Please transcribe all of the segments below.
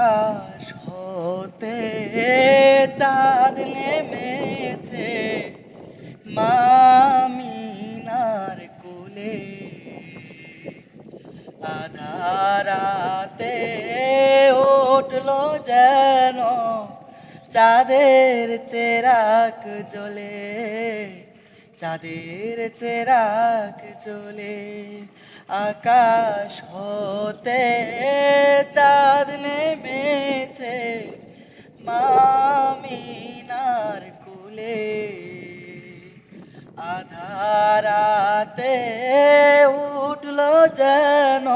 আকাশ হতে চাঁদ নেমেছে মামিনার কোলে। আধারাতে উঠলো যেন চাঁদের চেরাক জ্বলে, চাঁদের চেরাক জ্বলে। আকাশ হতে চাঁদ নেমেছে মামিনার কোলে। আধারাতে উঠলো যেন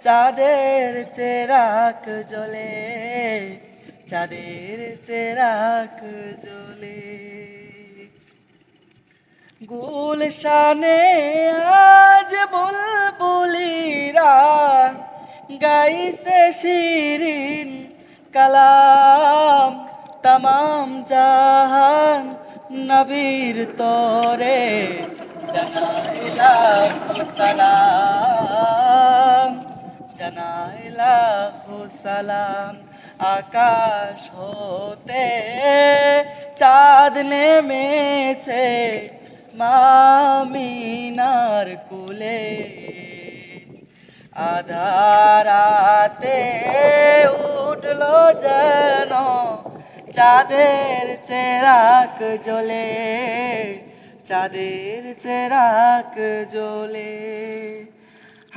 চাঁদের চেরাক জ্বলে, চাঁদের চেরাক জ্বলে। গুলশানে আজ বুলবুলিরা গাইছে শিরিন কালাম। তমাম জাহান নবীর তরে জানাই লাখো সালাম, জানাই লাখো সালাম। আকাশ হতে চাঁদ নেমেছে মামিনার কোলে। আধারাতে উঠলো যেন চাঁদের চেরাক জ্বলে, চাঁদের চেরাক জ্বলে।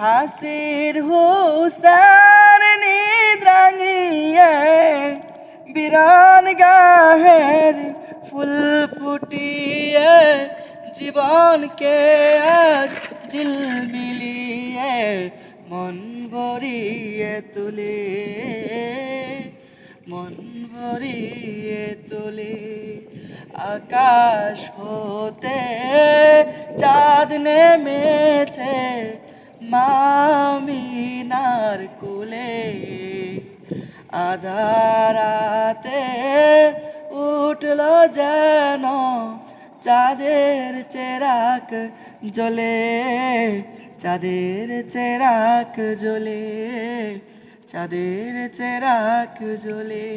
হাসির হুসান নিদ্রাঙিয়ে বিরান গাহের ফুল ফুটিয়ে জীবনকে আজ ঝিলমিলিয়ে মন ভরিয়ে তুলে, মন ভরিয়ে তোলে। আকাশ হতে চাঁদ নেমেছে মামিনার কোলে। আধারাতে উঠলো যেন চাঁদের চেরাক জ্বলে, চাঁদের চেরাক জ্বলে, চাঁদের চেরাক জ্বলে।